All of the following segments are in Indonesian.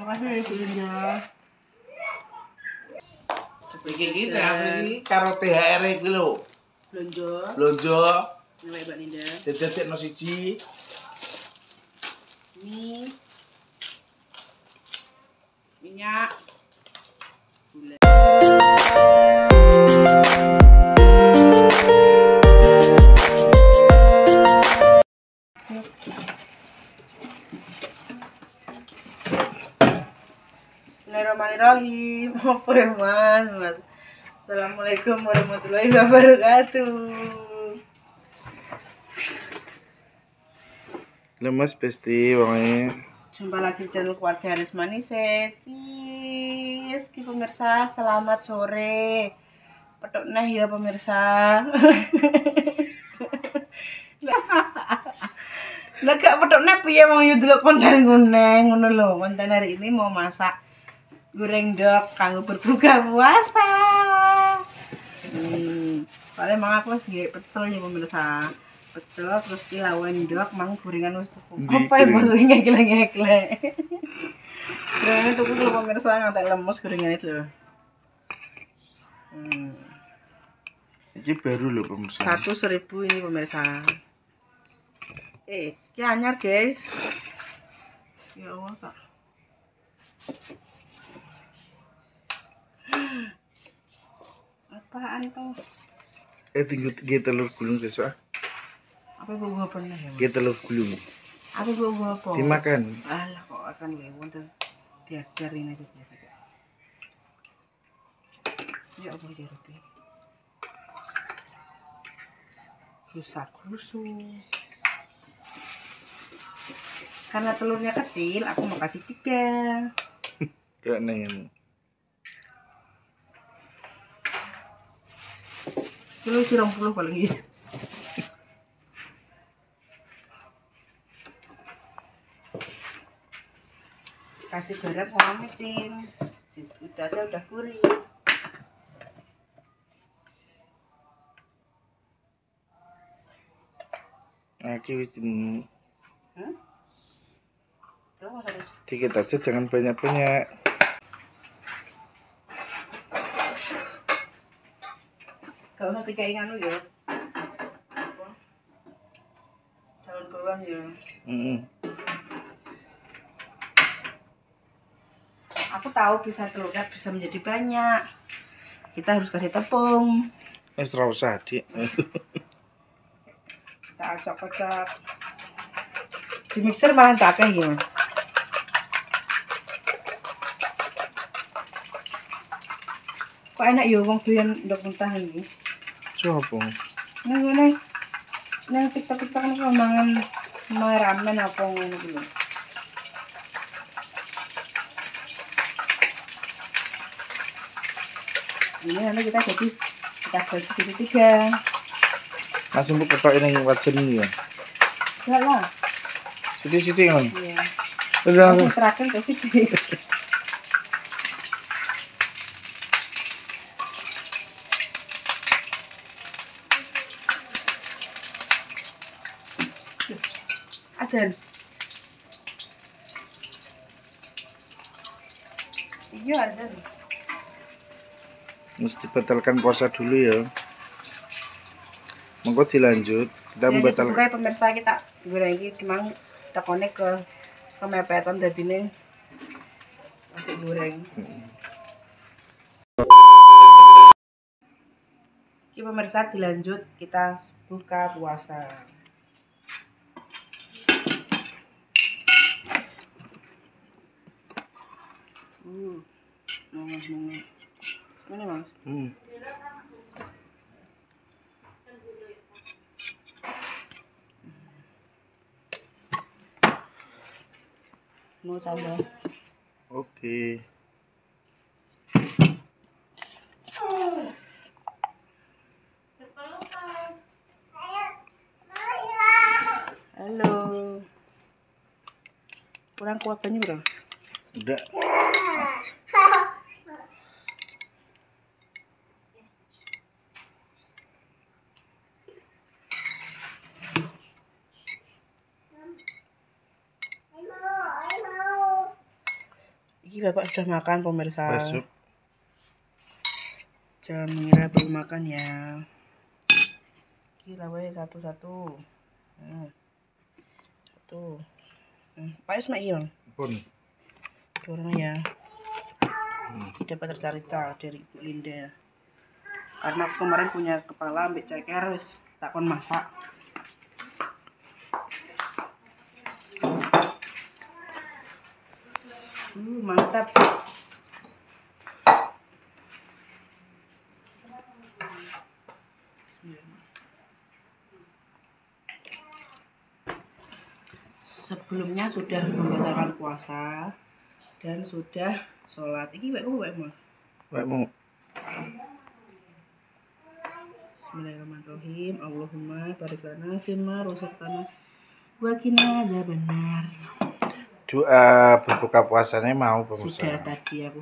Makasih Bunda. Pikir iki iki karo THR iki lho. Blonjo. Nek Mbak Ninda. Dedekno siji. Ini minyak gula. Bismillahirrahmanirrahim. Apa ya Mas? Assalamualaikum warahmatullahi wabarakatuh. Lemes pesti wonge. Jumpa lagi di channel keluarga Arismani Setis. Pemirsa, selamat sore. Petuk neh ya pemirsa. Lah gak petuk neh piye wong yo delok konten kuneng ngono lho. Konten hari ini mau masak goreng dok kanggo berbuka puasa. Soalnya emang aku wis pecel ya pemirsa. Pecel terus dilawan dok mang gorengan wis cukup. Apa ya maksudnya ngekle-ngekle. Gorengan tuku lho pemirsa ngantek lemes gorengan itu lho. Iki baru lho pemirsa. 1.000 ini pemirsa. Ini anyar guys. Ya Allah sak. Apaan tuh? Tinggal telur gulung besok. Apa bau apa nih ya? Kita telur gulung. Apa bau apa? Dimakan. Alah kok akan lewat tuh. Diadarin aja biasa. Ya apa ya Robi? Rusak. Karena telurnya kecil, aku mau kasih 3. Kayak nengen. Kilo 20 paling iya. Kasih garam sama micin. Udah gurih. Aki wis Terus harus dikit aja, jangan banyak-banyak. gak usah dikai nganu ya. Daun bawang ya. Aku tahu bisa telurnya bisa menjadi banyak. Kita harus kasih tepung. Wis ora usah, Dik. Kita acak-acak. Di mixer malah tak akeh ya. Kok enak ya wong doyan ndok mentahan iki. Coba. Nang TikTok kan mangan ramen apa ngono iki lho. Ini nanti kita bagi jadi 3. Langsung ketok ning wajan iki ya. Enggak lah. Sithik-sithik kan. Iya. Udah. Terakhir ke sini. Adan. Iya adan. Mesti batalkan puasa dulu ya. Monggo dilanjut. Kita membatalkan. Pokoknya pemirsa kita goreng iki memang tekone kemepetan dadine masih goreng. Iki pemirsa dilanjut kita buka puasa. Ini Mas. Mau tambah. Oke. Halo. Kurang kuat banyak bro. Udah. Ini Bapak sudah makan pemirsa. Masuk. Jangan mengira belum makan ya. Ini lawai satu-satu. Satu. Pak Isma iya, Bang. Pun. Dorong ya. Dapat tercari-cari dari Ibu Linda. Karena aku kemarin punya kepala ambil ceker wis takon masak. Mantap. Sebelumnya sudah membatalkan puasa dan sudah sholat. Iki wekmu. Wekmu. Bismillahirrahmanirrahim. Allahumma barik lana fima razaqtana wa qina adzabannar. Doa berbuka puasanya mau pemirsa. Sudah tadi aku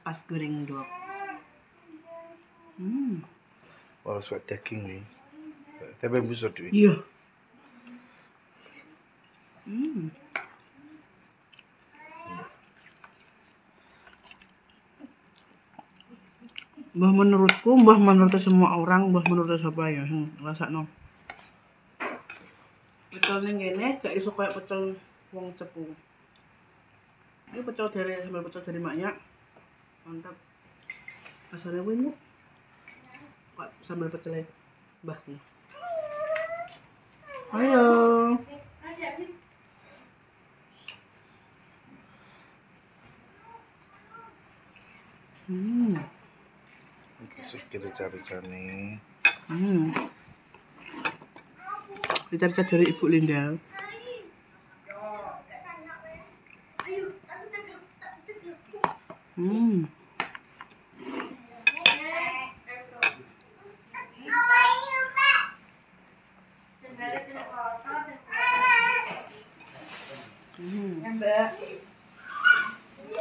pas goreng dok. Walau suka daging nih. Tapi busuk duit. Iya. Mbah menurutku, mbah menurut semua orang, mbah menurut siapa ya? Rasakno. Pecel ning kene gak iso kayak pecel wong cepu. Ini pecel dari sambal pecel dari maknya. Mantap. Rasanya enak. Pak sambal pecelnya mbah nih. Ayo. Kita cari-cari. Dicari-cari dari Ibu Linda.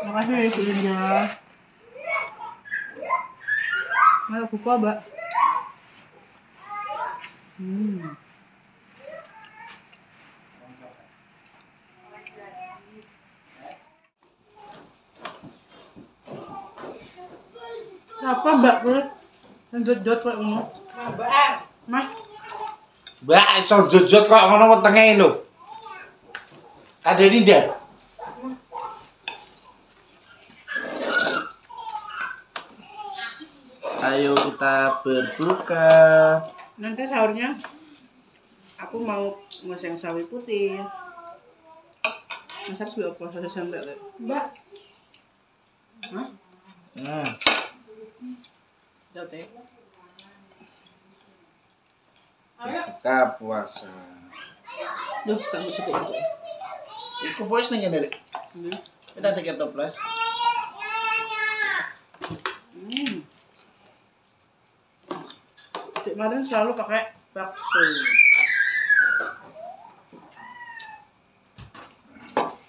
Makasih Ibu Linda. Ayo buka, Mbak. Apa Mbak? Jot-jot kok ngono. Mbak. Mas. Mbak, iso jojot kok ngono wetenge lho. Kadeni ndak? Ayo kita berbuka. Nanti sahurnya aku mau ngoseng sawi putih. Mas harus buat apa saja sampai Mbak. Hah? Nah, Jauh teh. buka puasa. Duh, kamu cukup. Iku voice ning ngene, Dik. Kita tiket toples. Kemarin selalu pakai bakso.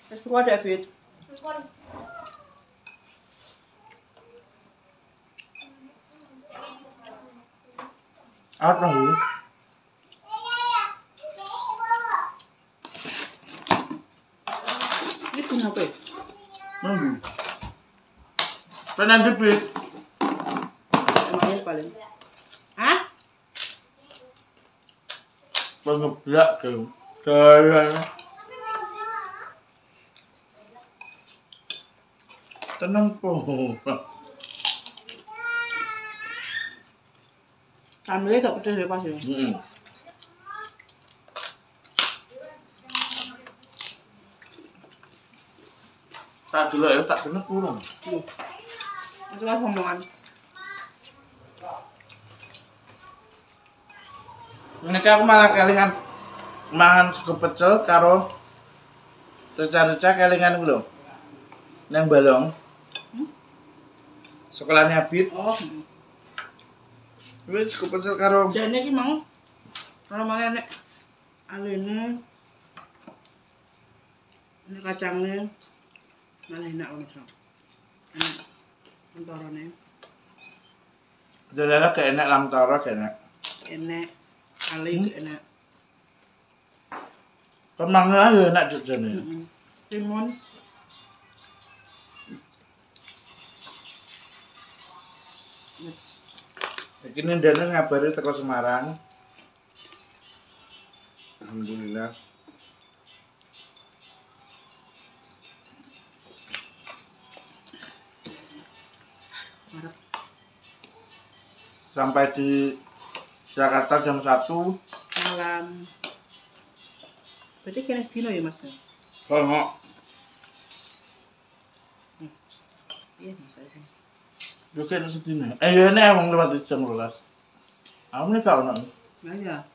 Terus gua ada Fit. Apa nih? Ini kenapa? Nunggu. Tenan dipit. Emangnya paling. Hah? Pengeblak dong. Jalan. Tenang po. Sambelnya gak pedes ya pas ya? Tak dulu ya, tak bener kurang. Itu kan omongan. Ini aku malah kelingan mangan sego pecel karo reca-reca kelingan ku lho. Nang balong. Sekolahnya Abid. Oh. Wis sego pecel karo Jane iki mau. Kalau malah nek alune ini kacangnya malah enak banget. Enak. Antarane. Delala gak enak lam toro gak enak. Enak. Ali enak. Kemangnya aja enak jujurnya. Timun. Iki Dana ngabari teko Semarang. Alhamdulillah. Marah. Sampai di Jakarta jam 1 Malam. Berarti kena sedino ya, Mas? kalau Iya, Mas Aisyah. juga itu sedih. Ya ini emang lewat jam 12. Aku nih kau nak. Aja.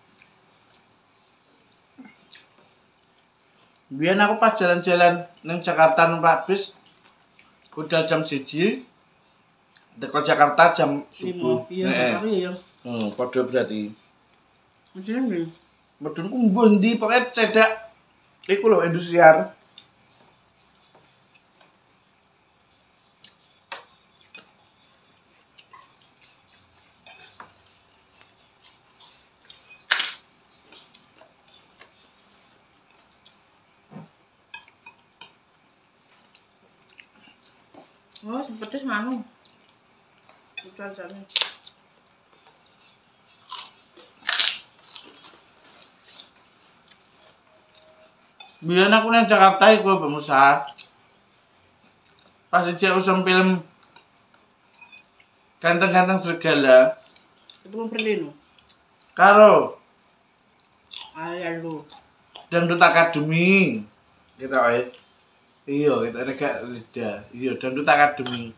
Biar aku pas jalan-jalan neng Jakarta numpak bis, udah jam 1. Teko Jakarta jam subuh. Iya, tapi ya. Kode berarti. Macam ni. Medunku mbuh ndi pokoke cedak iku lho Indosiar. Oh, pedes manu. Putar sana. Biar aku nang Jakarta iku pemusa. Pas ijek usum film Ganteng-ganteng serigala Itu mau pergi no. karo Ayah lu. Dangdut Academy. Gitu ae. Iya, itu nek lidah. Iya, Dangdut Academy.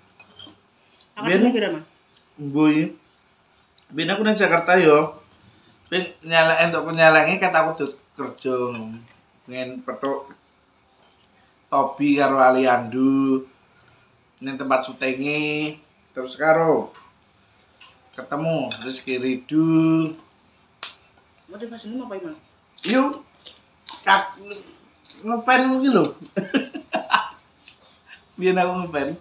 Aku ni kira mah. Mboy. Biar aku nang Jakarta yo. Ping nyalek entuk penyalange kata aku tuh kerja ngen petuk Tobi karo Aliandu ning tempat syutinge terus karo ketemu Rizky Ridu. Motivasi lu apa emang? Yuk kap ngefan iki lho. Biar aku ngefan.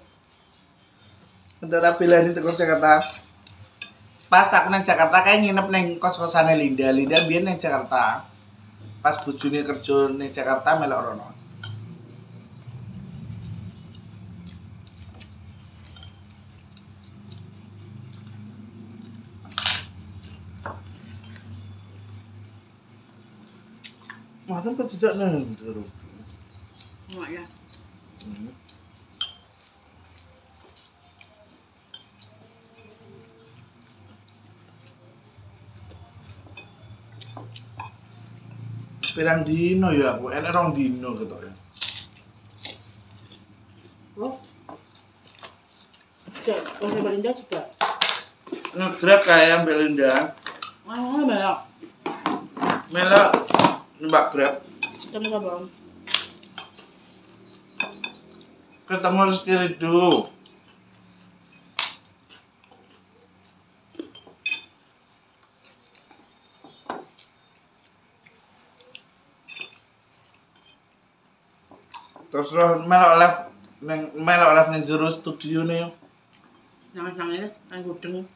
Entar pilih teko Jakarta. Pas aku nang Jakarta kayak nginep neng kos-kosane Linda. Linda biyen nang Jakarta. Pas bojone kerja nang Jakarta melok rono. Macam kok tidak nang terus. Enggak ya. Pirang dino ya aku, enek rong dino ketok ya. Oh. Cek, kalau Belinda juga. Nge-grab kayak Mbak Linda. Oh, banyak. Melok numpak grab. Kamu apa bang? Ketemu Rizky Ridu. Terus lo melok live ning jero studio nih. Nangis-nangis, kan gudeng.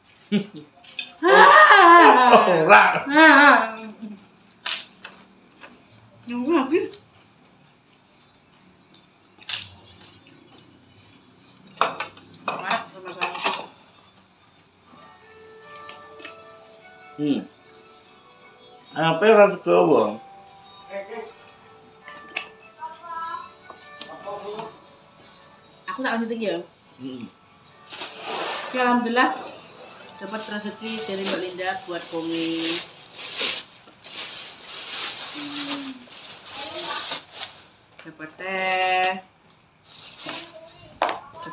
Ora. Yang lagi. Marah sama-sama. Apa yang harus coba? Aku tak lanjutin ya. Ya alhamdulillah dapat rezeki dari Mbak Linda buat komik. Dapat teh.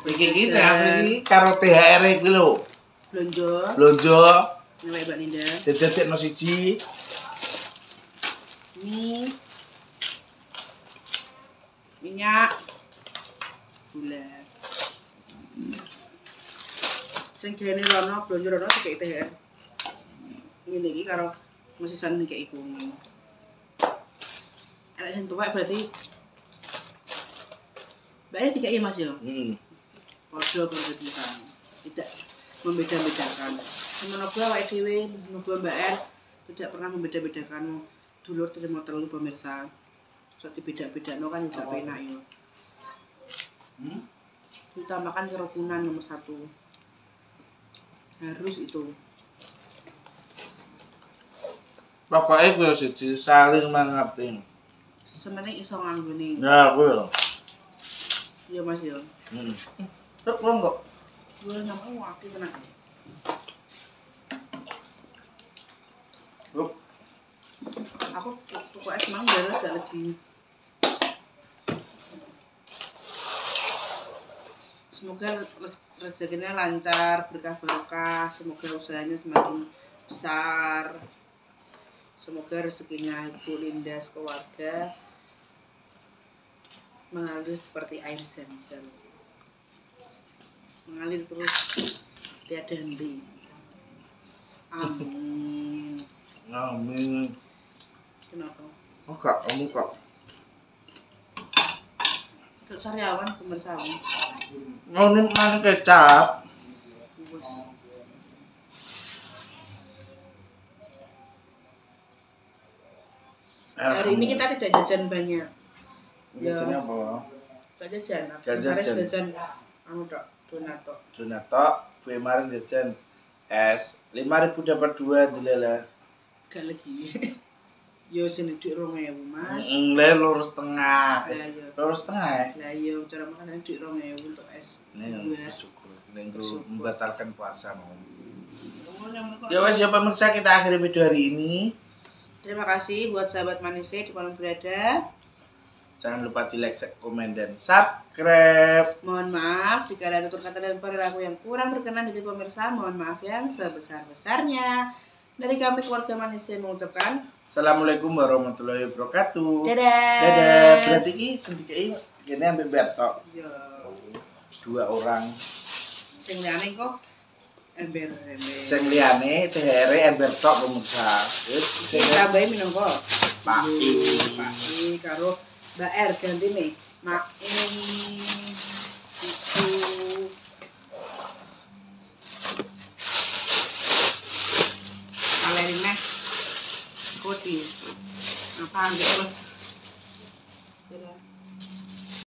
Iki iki karo THR iki lho. Blonjo. Blonjo Mbak Mbak Linda. dedekno siji. Ini minyak gula. Sing kene rono blonjo rono kayak THR. Ini iki karo mesisan kayak iku. Ada sing tuwek berarti Mbaknya tiga iya mas ya? Podo berbeda, tidak membeda-bedakan. Menobah awake dhewe, menobah Mbak R tidak pernah membeda-bedakan dulur terima telu pemirsa. So dibeda-bedakno kan juga penak ya. Utamakan kerukunan nomor 1. Harus itu. Pokoknya gue siji saling mengerti. Sebenarnya iso nganggone. Ya, gue loh. Iya Mas yo. Terus gue kok. Gue nggak mau waktu kena. Aku tuku es mangga gak lagi. Semoga rezekinya lancar, berkah-berkah. Semoga usahanya semakin besar. Semoga rezekinya Ibu Linda keluarga mengalir seperti air zam-zam. Mengalir terus tiada henti. Amin. Amin. Kenapa? Oh kak, kamu kak. Untuk sariawan pembersawan. Mau nih mana kecap? Bos. Hari ini kita tidak jajan banyak. Jajannya apa? Tidak jajan. Jajan. Jajan. Anu tok, donato. Donato, gue kemarin jajan es 5.000 dapat 2 dilala. Gak lagi. Yo sini duit 2.000 Mas. Lah lurus tengah. Lah yo. Lurus tengah ya? Lah yo cara makan duit 2.000 untuk es. Ini bersyukur. Ini membatalkan puasa mau. Ya Ya wes ya pemirsa, kita akhiri video hari ini. terima kasih buat sahabat manisnya di mana berada. Jangan lupa di like, komen, dan subscribe. Mohon maaf jika ada tutur kata dan perilaku yang kurang berkenan di pemirsa. Mohon maaf yang sebesar-besarnya. Dari kami keluarga manisnya mengucapkan Assalamualaikum warahmatullahi wabarakatuh. dadah. Dadah. Berarti ini sendiri ini ambil betok. Yo. 2 orang. Sing liyane kok ember. Sing liyane THR ember tok pemirsa. Wis Sing tambahi minangka Paki. Paki karo Mbak R gantine. Mak ini itu kalerin neh koti apa terus. Dadah.